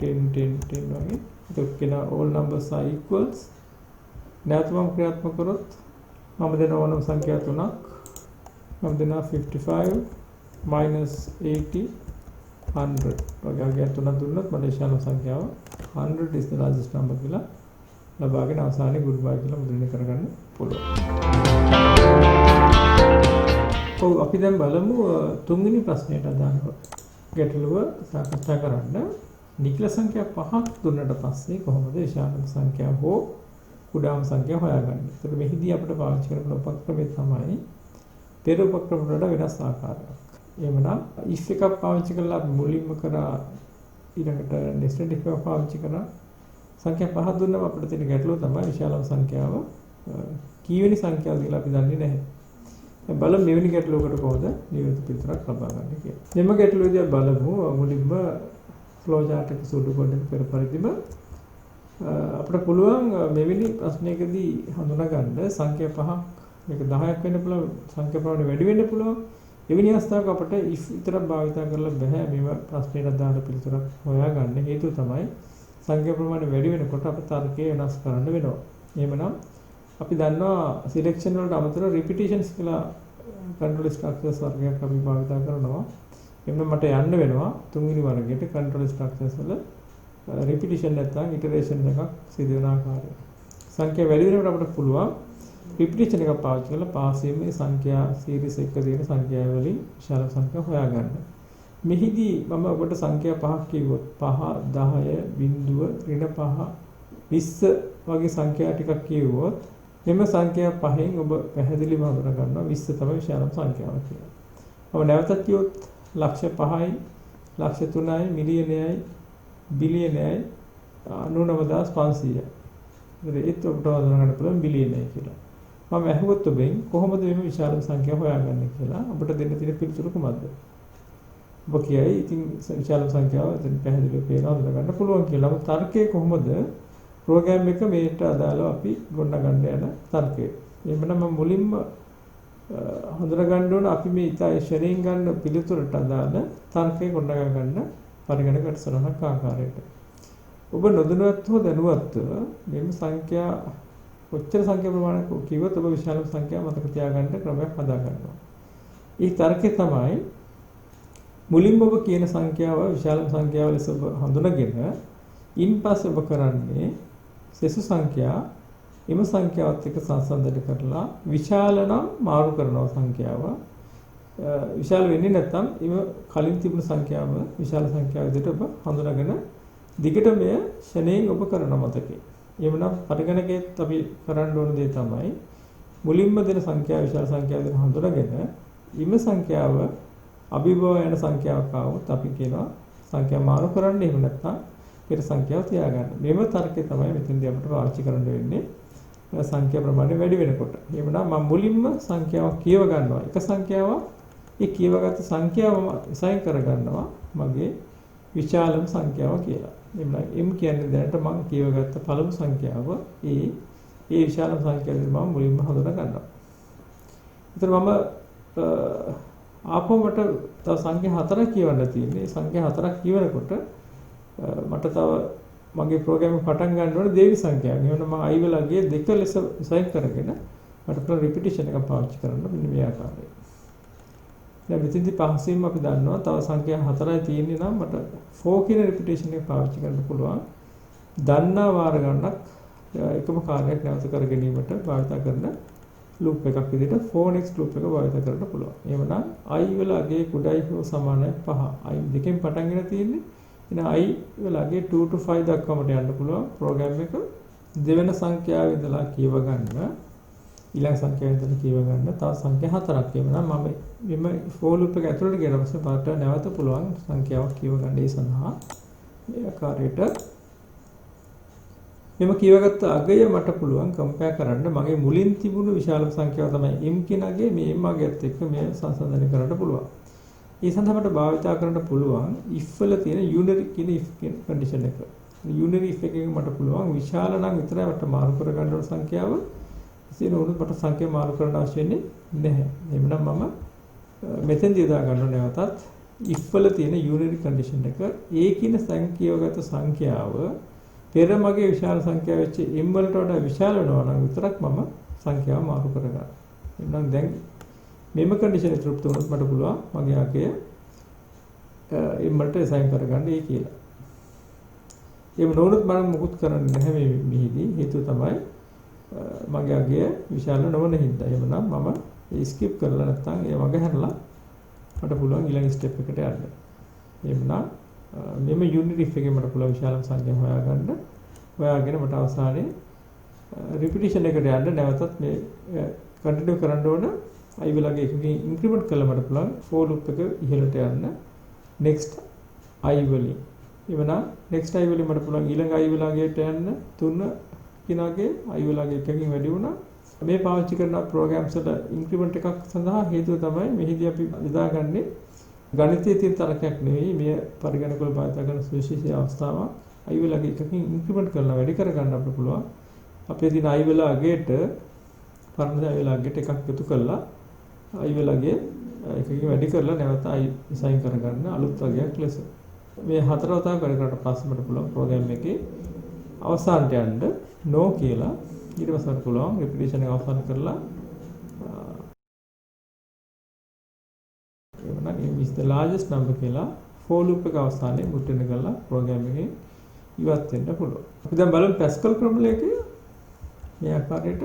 10 10 10 වගේ. ඒක කියන all numbers are equals. නැවත මම ක්‍රියාත්මක කරොත් මම දෙන ඕනම සංඛ්‍යා තුනක් මම දෙනවා 55 -80 100 වගේ අගයන් තුනක් දුන්නොත් මට විශාල සංඛ්‍යාව 100 is the largest number කියලා ලබාගෙන අවසානයේ goodbye කියලා මුද්‍රණය කරගන්න පුළුවන්. අපි දැන් බලමු තුන්වෙනි ප්‍රශ්නයට අදාළව ගැටලුව සාකච්ඡා කරන්න. නිකල සංඛ්‍යා 5ක් දුන්නට පස්සේ කොහොමද විශාලම සංඛ්‍යාව හෝ කුඩාම සංඛ්‍යාව හොයාගන්නේ? ඒකට මෙහිදී අපිට පාවිච්චි කරන උපක්‍රමය තමයි පෙර උපක්‍රම වලට වෙනස් ආකාරයක්. එහෙමනම් if එකක් පාවිච්චි කරලා මුලින්ම කරා ඊළඟට nested if එකක් පාවිච්චි කරා සංඛ්‍යා 5ක් දුන්නම අපිට තියෙන ගැටලුව තමයි විශාලම සංඛ්‍යාව කීවෙනි සංඛ්‍යාවද කියලා අපි දන්නේ නැහැ. දැන් බලමු මෙවැනි ගැටලුවකට කොහොමද නිවැරදි පිළිතුරක් ලබා ගන්න කියලා. මෙම ගැටලුවේදී බලමු මුලින්ම ෆ්ලෝ chart එක සුදු කොටක පෙර පරිදිම අපිට පුළුවන් මෙවැනි ප්‍රශ්නයකදී හඳුනා ගන්න සංඛ්‍යා 5ක් මේක 10ක් වෙන්න පුළුවන් සංඛ්‍යා ප්‍රමාණය වැඩි වෙන්න පුළුවන්. එවැනි අවස්ථාවක අපිට if විතරක් භාවිත කරලා බෑ මේව ප්‍රශ්නෙට අදාළ පිළිතුරක් හොයාගන්න. හේතුව තමයි සංඛ්‍යා ප්‍රමාණය වැඩි වෙනකොට අපිට තර්කය වෙනස් කරන්න වෙනවා. එහෙමනම් අපි දන්නවා selection වලට අමතරව repetitions කියලා control structures වර්ගයක් අපි භාවිත කරනවා. එහෙනම් මට යන්න වෙනවා තුන්වෙනි වර්ගයට control structures වල repetition නැත්නම් iteration එකක් සිදු වෙන ආකාරය. සංඛ්‍යා වැඩි වෙනකොට අපිට පුළුවන් repetition එකක් පාවිච්චි කරලා පාසයෙන් මේ සංඛ්‍යා series එක තියෙන සංඛ්‍යා වලින් විශාල සංඛ්‍යා හොයාගන්න. මෙහිදී මම ඔබට සංඛ්‍යා 5ක් කිව්වොත් 5 10 බිංදුව ඍණ 5 20 වගේ සංඛ්‍යා ටිකක් කිව්වොත් මෙම සංඛ්‍යා 5න් ඔබ පැහැදිලිව හඳුනා ගන්නවා 20 තමයි විශාලම සංඛ්‍යාව කියලා. ඔබ නැවතත් කිව්වොත් ලක්ෂ 5යි ලක්ෂ 3යි මිලියනයයි බිලියනයයි 99500යි. ඒත් ඔබට හඳුනා ගන්න පුළුවන් බිලියනයයි කියලා. මම අහුවොත් ඔබෙන් කොහොමද මේ විශාලම සංඛ්‍යාව හොයාගන්නේ කියලා ඔබට දෙන්න තියෙන පිළිතුර කොහොමද? ඔබ කියයි ඉතින් විශාලම සංඛ්‍යාව දැන් පැහැදිලිව පේනවා හඳුනා ගන්න පුළුවන් කියලා. නමුත් තර්කය කොහොමද? ප්‍රෝග්‍රෑම් එක මේකට අදාළව අපි ගොඩනගන්න යන තර්කය. එහෙමනම් මම මුලින්ම හඳුනා ගන්න ඕන අපි මේ ඉතා ශ්‍රේණියෙන් ගන්න පිළිතුරට අදාළ තර්කය ගොඩනගා ගන්න පරිගණක වැඩසටහනක් ආකාරයට. ඔබ නොදැනුවත් හෝ දැනුවත්ව මේ සංඛ්‍යා කොච්චර සංඛ්‍යා ප්‍රමාණයක් කිව්වොත් ඔබ විශාලම සංඛ්‍යාව මතක තියාගන්න ක්‍රමයක් හදා ගන්නවා. ඒ තර්කය තමයි මුලින්ම ඔබ කියන සංඛ්‍යාව විශාලම සංඛ්‍යාව ලෙස ඔබ හඳුනගෙන ඉන්පස්සේ ඔබ කරන්නේ සෙසු සංඛ්‍යා එම සංඛ්‍යාවත් එක්ක සංසන්දනය කරලා විශාල නම් මාරු කරනවා සංඛ්‍යාව. විශාල වෙන්නේ නැත්නම් එම කලින් තිබුණු සංඛ්‍යාව විශාල සංඛ්‍යාව විදිහට ඔබ හඳුනාගෙන දිගට මෙය ශ්‍රේණියෙන් ඔබ කරන මතකේ. එවනම් පරිගණකයේත් අපි කරන්න ඕන දේ තමයි මුලින්ම දෙන සංඛ්‍යාව විශාල සංඛ්‍යාව විදිහට හඳුනාගෙන එම සංඛ්‍යාව අභිභව යන සංඛ්‍යාවක් ආවොත් අපි කියනවා සංඛ්‍යා මාරු කරන්න. එහෙම නැත්නම් පෙර සංඛ්‍යාව තියාගන්න. මේව තර්කය තමයි මෙතනදී අපිට පාවිච්චි කරන්න වෙන්නේ. සංඛ්‍යා ප්‍රමාණය වැඩි වෙනකොට. එහෙමනම් මම මුලින්ම සංඛ්‍යාවක් කියව ගන්නවා. එක සංඛ්‍යාවක් ඒ කියවගත්ත සංඛ්‍යාවම assign කරගන්නවා මගේ විශාලම සංඛ්‍යාව කියලා. එහෙනම් m කියන්නේ දැනට මම කියවගත්ත පළමු සංඛ්‍යාව ඒ විශාලම සංඛ්‍යාවෙන් මම මුලින්ම හඳුනා ගන්නවා. ඒතර මම ආපහු මට තව සංඛ්‍යා හතරක් කියවන්න තියෙන්නේ. සංඛ්‍යා හතරක් කියවනකොට මට තව මගේ ප්‍රෝග්‍රෑම් එක පටන් ගන්න ඕනේ දෙවි සංඛ්‍යාව. එහෙනම් මම i වලගේ දෙක ලෙස assign කරගෙන මට පුළුවන් repetition එකක් පාවිච්චි කරන්න මෙන්න මේ ආකාරයෙන්. දැන් මෙතෙන්දී පහසෙන්ම අපි දන්නවා තව සංඛ්‍යා හතරයි තියෙන්නේ නම් මට 4 කියන repetition එක පාවිච්චි කරන්න පුළුවන්. දන්නා වාර ගණනක් එකම කාර්යයක් නැවත කර ගැනීමට භාවිත කරන loop එකක් විදිහට 4next loop එක භාවිත කරන්න පුළුවන්. එහෙමනම් i වල අගේ කුඩයි හෝ සමානයි 5. i දෙකෙන් පටන්ගෙන තියෙන්නේ. එහෙනම් i වල අගේ 2 to 5 දක්වාමට යන්න පුළුවන් ප්‍රෝග්‍රෑම් එක. දෙවෙනි සංඛ්‍යාව ඉඳලා කියව ගන්න. ඊළඟ සංඛ්‍යාව ඉදලා කියව ගන්න තව සංඛ්‍යා හතරක් එවනම් මම මෙම for loop එක ඇතුළට ගියට පස්සේ පාට නැවත පුළුවන් සංඛ්‍යාවක් කියව ගන්න ඒ සඳහා මේ ආකාරයට මෙම කියවගත්ත අගය මට පුළුවන් කම්පයර් කරන්න මගේ මුලින් තිබුණු විශාලම සංඛ්‍යාව තමයි m කියන අගය මේ m අගයත් එක්ක මේ සංසන්දනය කරන්න පුළුවන්. ඒ සඳහා මට භාවිතා කරන්න පුළුවන් if වල තියෙන unary කියන if condition එක. unary if එකෙන් මට පුළුවන් විශාල නම් විතරයි මට මාරු කර ගන්න ඕන සංඛ්‍යාව සිනෝනුත් මට සංඛ්‍යා මාරු කරන්න අවශ්‍ය වෙන්නේ නැහැ. එහෙනම් මම මෙතෙන්දී දා ගන්න නැවතත් if වල තියෙන unary condition එක ඒ කියන සංඛ්‍යාවගත සංඛ්‍යාව පෙර මගේ විශාල සංඛ්‍යාව වෙච්ච m වලට වඩා විශාල වෙනවා නම් විතරක් මම සංඛ්‍යාව මාරු කරගන්නවා. එහෙනම් දැන් මෙම condition එක තෘප්ත වුණොත් මට පුළුවන් මගේ අගය m වලට assign කරගන්න ඒ කියලා. එහෙම නොවුනොත් මම මුකුත් කරන්නේ නැහැ මේ මෙහිදී. හේතුව තමයි මගේ අගය විශාල නොවන හින්දා. එහෙමනම් මම skip කරලා නැත්නම් ඒ වගේ හැරලා මට පුළුවන් ඊළඟ step එකට යන්න. එහෙමනම් මෙම unary if එකෙන් මට පුළුවන් විශාලම සංඛ්‍යාව හොයාගන්න. හොයාගෙන මට අවසානයේ repetition එකට යන්න නැවතත් මේ continue කරන්න ඕන. i වලගේ එකකින් increment කළා මට පුළුවන් for loop එක ඉහළට යන්න. next i වලින්. එහෙමනම් next i වලින් මට පුළුවන් ඊළඟ i වලගේට යන්න 3 කිනාගේ i වලගේ එකකින් වැඩි වුණා. මේ පාවිච්චි කරන programs වල increment එකක් සඳහා හේතුව තමයි මෙහිදී අපි යොදාගන්නේ ගණිතයේ තියෙන තරකයක් නෙවෙයි මේ පරිගණක වල භාවිත කරන සුවිශේෂී අවස්ථාවක්. i වලගේ එකකින් increment කරලා වැඩි කරගන්න අපිට පුළුවන්. අපේ තියෙන i වලගේට පරණ i වලගේට එකක් එකතු කරලා i වලගේ එකකින් වැඩි කරලා නැවත i assign කරගන්න අලුත් වගයක් ලෙස. මේ හතර වතාවක් වැඩ කරලා පස්සේ මට පුළුවන් program එකේ අවසානට යන්න no කියලා ඊට පස්සේ පුළුවන් repetition එක අවසන් කරලා එවනම් m is the largest number කියලා for loop එක අවසානයේ මුට්ටන කරලා program එකේ ඉවත් වෙන්න පුළුවන්. අපි දැන් බලමු Pascal ක්‍රමයකේ මේ ආකාරයට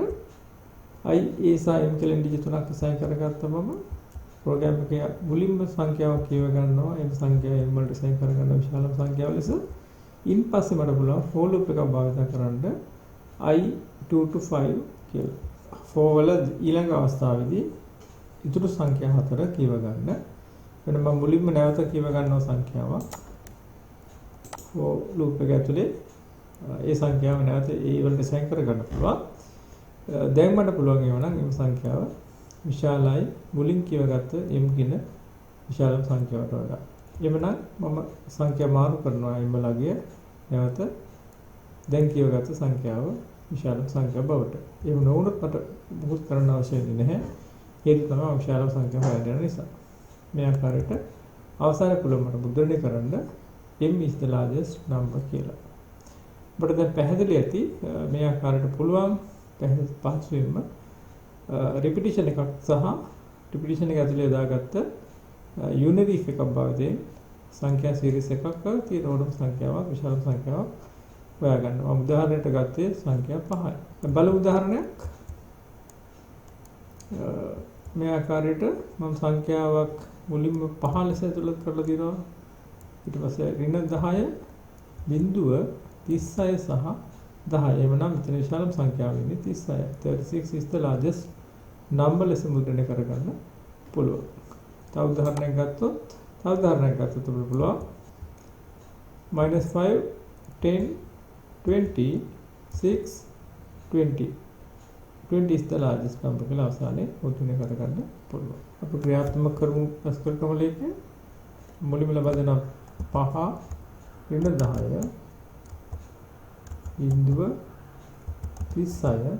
i a සහ m කියලා ඉන්ඩිජර් තුනක් assign කරගත්තම program එකේ මුලින්ම සංඛ්‍යාවක් කියව ගන්නවා. ඒ සංඛ්‍යාව m වලට assign කරගන්න විශාලම සංඛ්‍යාව ලෙස ඉන් පස්සේ මට පුළුවන් for loop එකක් භාවිත කරන්න i 2 to 5 කියලා. for වල ඊළඟ අවස්ථාවේදී ඉතුරු සංඛ්‍යා හතර කියව ගන්න. වෙන මම මුලින්ම නැවත කියව ගන්නවා සංඛ්‍යාවක්. for loop එක ඇතුලේ ඒ සංඛ්‍යාව නැවත ඒ වලට assign කරගන්න පුළුවන්. දැන් මට පුළුවන් එවනම් මේ සංඛ්‍යාව විශාලයි මුලින් කියවගත්ත m කියන විශාලම සංඛ්‍යාවට වඩා. එමනම් මම සංඛ්‍යා මාරු කරනවා m වලගේ නැවත දැන් කියවගත්ත සංඛ්‍යාව විශාලම සංඛ්‍යාව බවට. එහෙම නොවුනොත් මට මොකුත් කරන්න අවශ්‍ය වෙන්නේ නැහැ. හේතුව තමයි විශාලම සංඛ්‍යාව හොයන්න නිසා. මේ ආකාරයට අවසානයේ පුළුවන් මට මුද්‍රණය කරන්න m is the largest number කියලා. ඔබට දැන් පැහැදිලි ඇති මේ ආකාරයට පුළුවන් පහසුවෙන්ම repetition එකක් සහ repetition එක ඇතුලේ දාගත්ත unary if එකක් භාවිතයෙන් සංඛ්‍යා series එකක් තියෙන ඕනම සංඛ්‍යාවක් විශාල සංඛ්‍යාවක් හොයාගන්න. මම උදාහරණයට ගත්තේ සංඛ්‍යා 5යි. බලමු උදාහරණයක්. මේ ආකාරයට මම සංඛ්‍යාවක් මුලින්ම 5 ලෙස ඇතුළත් කරලා දිනවා. ඊට පස්සේ ඍණ 10 බිඳුව 36 සහ 10. එවනම් මෙතන විශාලම සංඛ්‍යාව වෙන්නේ 36. 36 is the largest number ලෙස මුද්‍රණය කරගන්න පුළුවන්. තව උදාහරණයක් ගත්තොත් අපිට පුළුවන් -5 10 20 6 20 20 is the largest number කියලා අවසානයේ මුද්‍රණය කරගන්න පුළුවන්. අපි ක්‍රියාත්මක කරමු පැස්කල් ක්‍රමලයක මුලින්ම ලබා දෙන 5 ඍණ 10 බිඳුව 36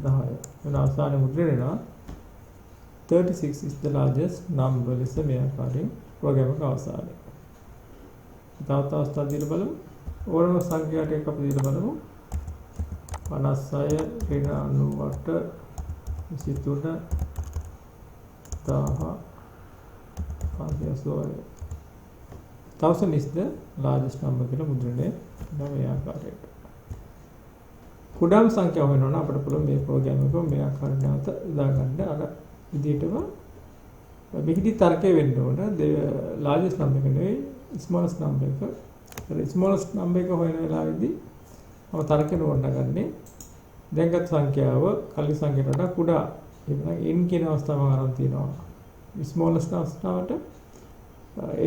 10 වෙන අවසානයේ මුද්‍රණය 36 is the largest number ලෙස මේ ආකාරයෙන් ප්‍රෝග්‍රෑම් එක අවසානයේ. තවත් අවස්ථා දීලා බලමු. ඕනම සංඛ්‍යාවක් අපි දීලා බලමු. 56 ඍණ 98 23 10 1000 is the largest number කියලා මුද්‍රණය කරන මේ ආකාරයට. කුඩාම සංඛ්‍යාව වෙනවා නම් අපිට පුළුවන් මේ ප්‍රෝග්‍රෑම් එක මේ ආකාරයට නැවත යොදා ගන්න අර විදිහටම මෙහිදී තර්කය වෙන්න ඕන largest number එක නෙවෙයි smallest number එක. smallest number එක හොයන වෙලාවේදී මම තර්කය නෝනගන්නේ දැන්ගත් සංඛ්‍යාව කලින් සංඛ්‍යාවට වඩා කුඩා. එහෙනම් n කියන අවස්ථාව මම අරන් තියනවා. smallest අවස්ථාවට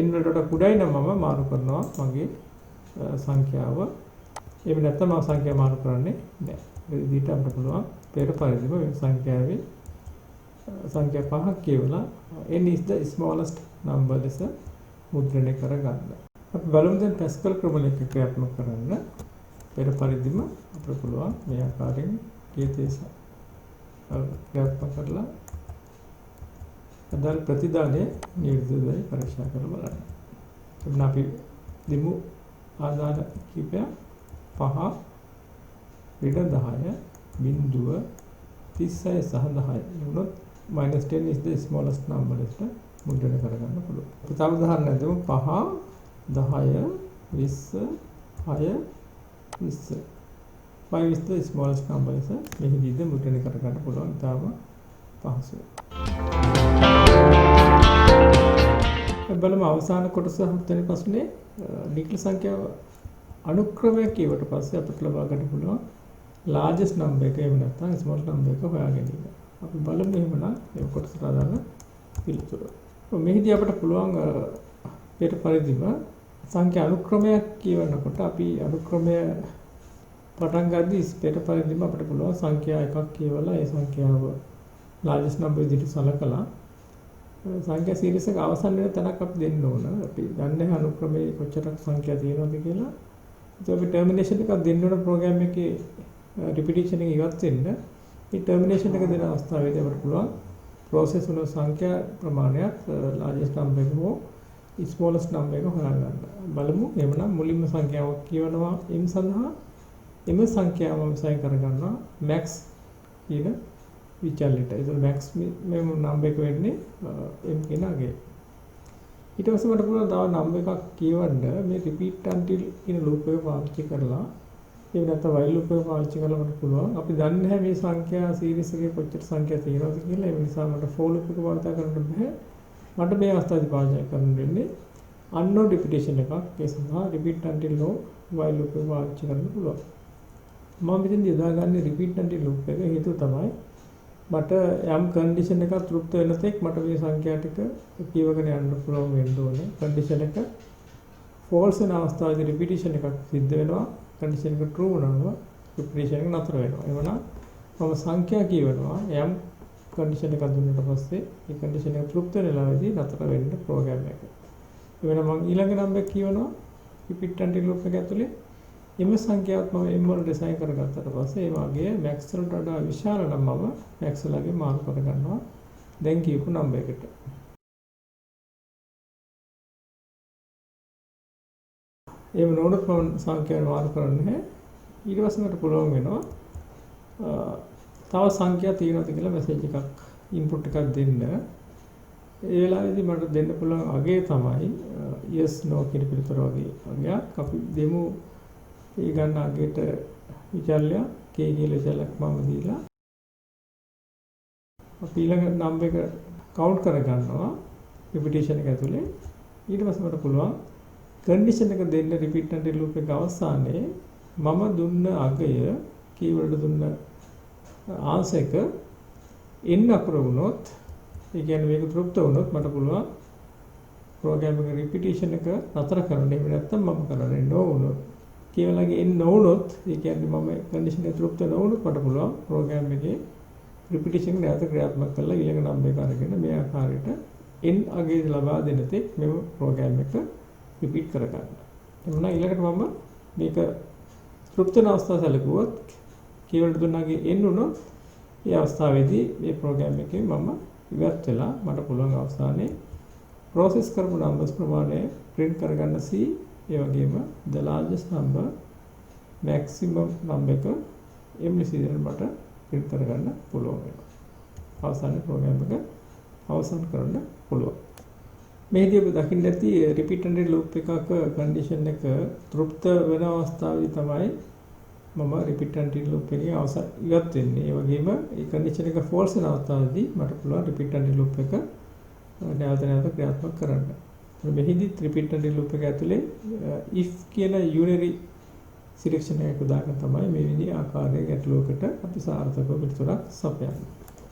n වලට වඩා කුඩායි නම් මම මාරු කරනවා මගේ සංඛ්‍යාව. එහෙම නැත්නම් මම සංඛ්‍යාව මාරු කරන්නේ නැහැ. ඒ විදිහට අපිට පුළුවන් පෙර පරිදිම මේ සංඛ්‍යාවේ සංඛ්‍යා පහක් කියවලා n is the smallest number ලෙස මුද්‍රණය කරගන්න. අපි බලමු දැන් පැස්කල් ක්‍රමයක ක්‍රියාත්මක කරන්න. පෙර පරිදිම අපිට පුළුවන් මේ ආකාරයෙන් කීතේස ක්‍රියාත්මක කරලා අදාළ ප්‍රතිදානය නිර්දේශය පරීක්ෂා කරලා බලන්න. එන්න අපි දෙමු ආදාන කීපය 5 ඍණ 10 බිඳුව 36 සහ 10 වුණොත් -10 is the smallest number ලෙස මුද්‍රණය කරගන්න පුළුවන්. අපි තව උදාහරණයක් දෙමු 5 10 20 6 20 5 is the smallest number ලෙස මෙහිදීද මුද්‍රණය කරගන්න පුළුවන්. ඊටම පහසුයි. බලමු අවසාන කොටස හත්වෙනි ප්‍රශ්නේ නිකල සංඛ්‍යාව අනුක්‍රමයක් කියවට පස්සේ අපිට ලබා ගන්න පුළුවන් largest number එක එහෙම නැත්නම් smallest number එක හොයා ගැනීම. අපි බලමු එහෙමනම් මේ කොටසට අදාළ පිළිතුර. මෙහිදී අපිට පුළුවන් පෙර පරිදිම සංඛ්‍යා අනුක්‍රමයක් කියවනකොට අපි අනුක්‍රමය පටන් ගද්දී පෙර පරිදිම අපිට පුළුවන් සංඛ්‍යා එකක් කියවලා ඒ සංඛ්‍යාව largest number විදිහට සලකලා සංඛ්‍යා සීරීස් එක අවසන් වෙන තැනක් අපි දෙන්න ඕන. අපි දන්නේ අනුක්‍රමයේ කොච්චරක් සංඛ්‍යා තියෙනවද කියලා. ඒක අපි ටර්මිනේෂන් එකක් දෙන්න ඕන ප්‍රෝග්‍රෑම් එකේ රිපිටිෂන් එක ඉවත් වෙන්න. මේ ටර්මිනේෂන් එක දෙන අවස්ථාවේදී අපිට පුළුවන් process වල සංඛ්‍යා ප්‍රමාණයක් largest number එක හෝ smallest number එක හොයාගන්න. බලමු. එhmenan මුලින්ම සංඛ්‍යාවක් කියවනවා m සඳහා m සංඛ්‍යාව මම සයින් කරගන්නවා max කියන විචල්ලිට. ඒක max මේ number එක වෙන්නේ m කියන අගය. ඊට පස්සේ මට පුළුවන් තව number එකක් කියවන්න මේ repeat until කියන loop එක පාවිච්චි කරලා ඒ නැත්නම් while loop එක පාවිච්චි කරලා මට පුළුවන් අපි දන්නේ නැහැ මේ සංඛ්‍යා සීරීස් එකේ කොච්චර සංඛ්‍යා තියෙනවද කියලා. ඒ නිසා මට for loop එක පාවිච්චි කරන්න බෑ. මට මේ අවස්ථාවේදී පාවිච්චි කරන්න වෙන්නේ unknown repetition එකක්. ඒ සඳහා repeat until no while loop එක පාවිච්චි කරන්න පුළුවන්. මම මෙතෙන් යොදාගන්නේ repeat until loop එක හේතුව තමයි මට යම් කන්ඩිෂන් එකක් තෘප්ත වෙන තෙක් මට මේ සංඛ්‍යා ටික කියවගෙන යන්න පුළුවන් වෙන්න ඕනේ. කන්ඩිෂන් එක false වෙන අවස්ථාවේදී repetition එකක් සිද්ධ වෙනවා. කන්ඩිෂන් එක true වුණාම repetition එක නතර වෙනවා. එවනම් මම සංඛ්‍යා කියවනවා යම් කන්ඩිෂන් එකක් දුන්නාට පස්සේ ඒ කන්ඩිෂන් එක තෘප්ත වෙන වෙලාවේදී නතර වෙන්න ප්‍රෝග්‍රෑම් එක. එවනම් මම ඊළඟ නම්බර් එක කියවනවා repeat until loop එක ඇතුලේ m සංඛ්‍යාවත් මම m වල ඩිසයින් කරගත්තට පස්සේ ඒ වගේ max වලට වඩා විශාල නම් මම max වලගේ මාරු කර ගන්නවා දැන් කියපු නම්බර් එකට. එහෙම නොවුනොත් මම සංඛ්‍යාව මාරු කරන්නේ නැහැ. ඊට පස්සේ මට පුළුවන් වෙනවා තව සංඛ්‍යා තියෙනවද කියලා මැසේජ් එකක් ඉන්පුට් එකක් දෙන්න. ඒ වෙලාවේදී මට දෙන්න පුළුවන් අගය තමයි yes no කියන පිළිතුර වගේ අගයක් අපි දෙමු. ඒ ගන්න අගයට විචල්ය k කියලා විචලයක් මම දීලා අපි ඊළඟ නම්බර් එක කවුන්ට් කර ගන්නවා repetition එක ඇතුලේ. ඊට පස්සේ මට පුළුවන් condition එක දෙන්න repeat until loop එක අවසානයේ මම දුන්න අගය keyword දුන්න answer එක n අකුර වුණොත් ඒ කියන්නේ මේක තෘප්ත වුණොත් මට පුළුවන් ප්‍රෝග්‍රෑම් එක රිපිටිෂන් එක නතර කරන්න. එහෙම නැත්නම් මම කරන්නේ නොවුනොත් කියවලගේ එන්න නොවුනොත් ඒ කියන්නේ මම කන්ඩිෂන් එක තෘප්ත නොවුනොත් මට පුළුවන් ප්‍රෝග්‍රෑම් එකේ රිපිටිෂන් එක නැවත ක්‍රියාත්මක කරලා ඊළඟ නම්බර් එක අරගෙන මේ ආකාරයට n අගය ලබා දෙන තෙක් මෙම ප්‍රෝග්‍රෑම් එක රිපීට් කරගන්න. එමුනා ඊළඟට මම මේක තෘප්ත වෙන අවස්ථාව සැලකුවොත් කීවල දුන්නාගේ n උනොත් ඒ අවස්ථාවේදී මේ ප්‍රෝග්‍රෑම් එකේ මම ඉවත් වෙලා මට පුළුවන් අවසානයේ process කරපු numbers ප්‍රමාණය print කරගන්න C ඒ වගේම the largest number maximum number එක MCL මට print කරගන්න පුළුවන් වෙනවා. අවසානයේ ප්‍රෝග්‍රෑම් එක අවසන් කරන්න පුළුවන්. මේදී ඔබ දකින්න ඇති repeat and loop එකක condition එක තෘප්ත වෙන අවස්ථාවේදී තමයි මම repeat and loop එකේ අවසන් ඉවත් වෙන්නේ. ඒ වගේම ඒ condition එක false වෙන අවස්ථාවේදී මට පුළුවන් repeat and loop එක නැවත නැවත ක්‍රියාත්මක කරන්න. මෙහිදී repeat and loop එක ඇතුලේ if කියන unary selection එකක් දාගෙන තමයි මේ විදිහේ ආකාරයේ ගැටලුවකට අපි සාර්ථකව පිළිතුරක් සපයන්නේ.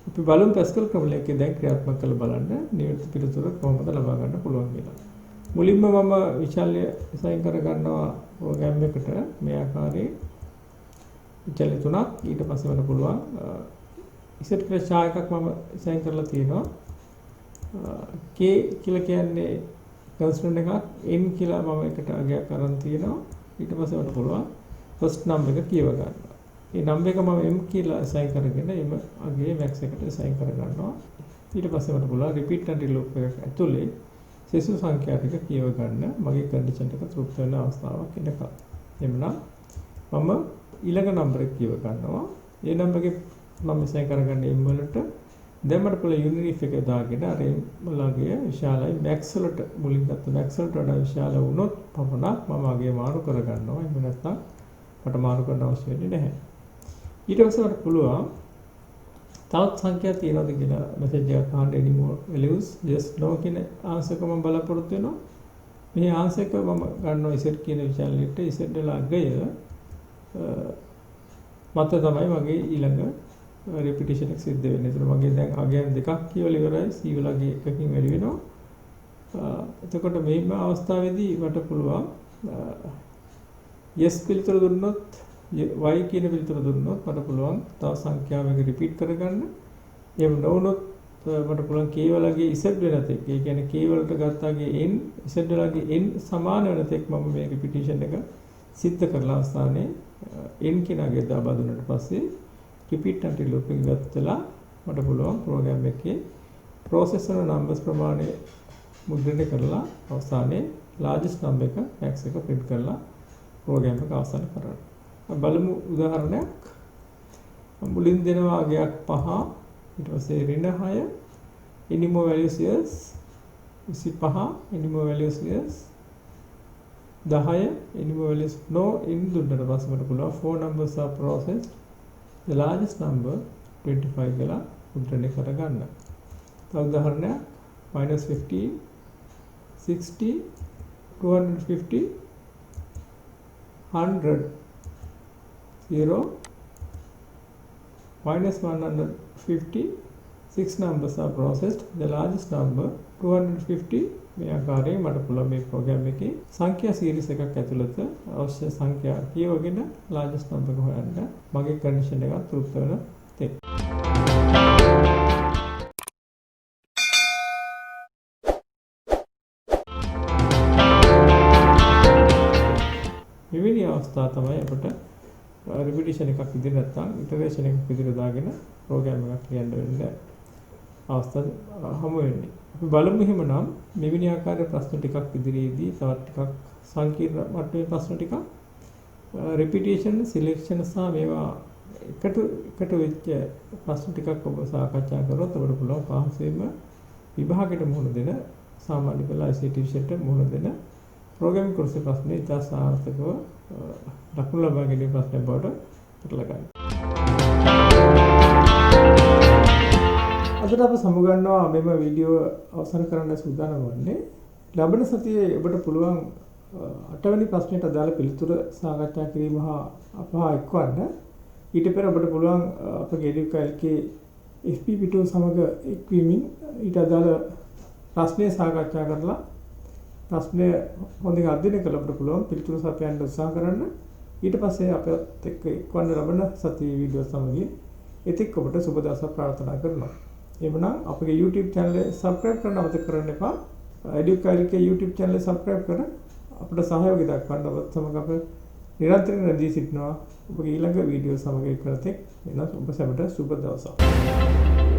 අපි බලමු පැස්කල් ක්‍රමයකදී දැන් ක්‍රියාත්මක කරලා බලන්න නිවැරදි පිළිතුර කොහොමද ලබා ගන්න පුළුවන් කියලා. මුලින්ම මම විචල්‍ය assign කර ගන්නවා ප්‍රෝග්‍රෑම් එකට මේ ආකාරයේ විචල්‍ය තුනක්. ඊට පස්සේ මට පුළුවන් ඉසෙට් කියලා ඡා එකක් මම assign කරලා තියෙනවා. k කියලා කියන්නේ කන්ස්ටන්ට් එකක්, n කියලා මම එකට අගයක් අරන් තියෙනවා. ඊට පස්සේ මට පුළුවන් ෆස්ට් නම්බර් එක කියව ගන්න. මේ නම්බර් එක මම m කියලා assign කරගෙන m අගේ max එකට assign කර ගන්නවා. ඊට පස්සේ මට පුළුවන් repeat and loop එකක් ඇතුලේ සෙසු සංඛ්‍යා ටික කියව ගන්න මගේ condition එක තෘප්ත වෙන අවස්ථාවක් එනකම්. එමුනම් මම ඊළඟ නම්බර එක කියව ගන්නවා. ඒ නම්බර එකේ මම assign කරගන්නේ m වලට. දැන් මට පුළුවන් unary එක දාගෙන අර m වලගේ විශාලයි max වලට මුලින් ගත්ත max වලට වඩා විශාල වුණොත් පමණක් මම අගේ මාරු කර ගන්නවා. එහෙම නැත්නම් මට මාරු කරන්න අවශ්‍ය වෙන්නේ නැහැ. ඊට පස්සේ මට පුළුවන් තවත් සංඛ්‍යා තියෙනවද කියලා මෙසේජ් එකක් අහන්න any more values yes no කියන ආන්සර් එක මම බලාපොරොත්තු වෙනවා. මේ ආන්සර් එක මම ගන්නවා z කියන විශාලයට z වල අගය මත තමයි මගේ ඊළඟ repetition එක සිද්ධ වෙන්නේ. ඒතර මගේ දැන් අගයන් දෙකක් කියවලා ඉවරයි. c වල අගය එකකින් වැඩි වෙනවා. එතකොට මේ අවස්ථාවේදී මට පුළුවන් yes පිළිතුර දුන්නොත් y කියන පිළිතුර දුන්නොත් මට පුළුවන් තව සංඛ්‍යාවක රිපීට් කරගන්න. එහෙම නොවුනොත් මට පුළුවන් k වලගේ z වෙන තෙක්, ඒ කියන්නේ k වලට ගත්තාගේ n z වලගේ n සමාන වෙන තෙක් මම මේ repetition එක සිද්ධ කරලා අවසානයේ n කියන අගය දාබා දුන්නාට පස්සේ repeat and loop එක ගත්තලා මට පුළුවන් ප්‍රෝග්‍රෑම් එකේ process කරන numbers ප්‍රමාණය මුද්‍රණය කරලා අවසානයේ largest number එක max එක print කරලා ප්‍රෝග්‍රෑම් එක අවසන් කරන්න. බලමු උදාහරණයක්. මුලින් දෙනවා අගයක් 5, ඊට පස්සේ ඍණ 6, any more values yes 25, any more values yes 10, any more values no. in දුන්නට පස්සේ මට පුළුවන් 4 numbers are processed, the largest number 25 කියලා මුද්‍රණය කරගන්න. තව උදාහරණයක් -15, 60, 250, 100, 0, -150, 6 numbers are processed, the largest number 250. මේ ආකාරයෙන් මට පුළුවන් මේ ප්‍රෝග්‍රෑම් එකේ සංඛ්‍යා සීරීස් එකක් ඇතුළත අවශ්‍ය සංඛ්‍යා කියවගෙන largest number එක හොයන්න මගේ කන්ඩිෂන් එක තෘප්ත වෙන තෙක්. මෙවැනි අවස්ථා තමයි අපිට repetition එකක් විදිහට නැත්නම් iteration එකක් විදිහට දාගෙන ප්‍රෝග්‍රෑම් එකක් ලියන්න වෙන්නේ අවස්ථා හමු වෙන්නේ. අපි බලමු එහෙමනම් මෙවැනි ආකාරයේ ප්‍රශ්න ටිකක් ඉදිරියේදී තවත් ටිකක් සංකීර්ණ මට්ටමේ ප්‍රශ්න ටිකක් repetition selection සහ මේවා එකට වෙච්ච ප්‍රශ්න ටිකක් ඔබ සාකච්ඡා කරොත් ඔබට පුළුවන් පහසුවෙන්ම විභාගයට මුහුණ දෙන සාමාන්‍ය පෙළ ICT විෂයට මුහුණ දෙන ප්‍රෝග්‍රෑමින් කෝර්ස් ප්‍රශ්න ඉතා සාර්ථකව දක්වන ලබා ගැනීම ප්‍රශ්න බවට පටල ගන්න. අදට අප සමුගන්නවා මෙම වීඩියෝ අවසන් කරන්න සූදානම් වන්නේ. ලබන සතියේ ඔබට පුළුවන් 8 වෙනි ප්‍රශ්නයට අදාළ පිළිතුර සාකච්ඡා කිරීම හා අප හා එක්වන්න. ඊට පෙර ඔබට පුළුවන් අපගේ EduCalc FP පිටුව සමග එක්වීමෙන් ඊට අදාළ ප්‍රශ්නය සාකච්ඡා කරලා ප්‍රශ්නය හොඳින් අධ්‍යයනය කළ අපිට පුළුවන් පිළිතුරු සපයන්න උත්සාහ කරන්න. ඊට පස්සේ අපිත් එක්ක එක්වන්න ලබන සතියේ වීඩියෝ සමගින් එතික් ඔබට සුබ දවසක් ප්‍රාර්ථනා කරනවා. එhmenan අපගේ YouTube channel එක subscribe කරන්න අමතක කරන්න එපා. Educailike YouTube channel එක subscribe කර අපට සහයෝගය දක්වන්න ඔබත් සමග අප නිරන්තරයෙන් රැඳී සිටිනවා. ඔබගේ ඊළඟ වීඩියෝ සමග එක්වතෙක් එන ඔබ සැමට සුබ දවසක්.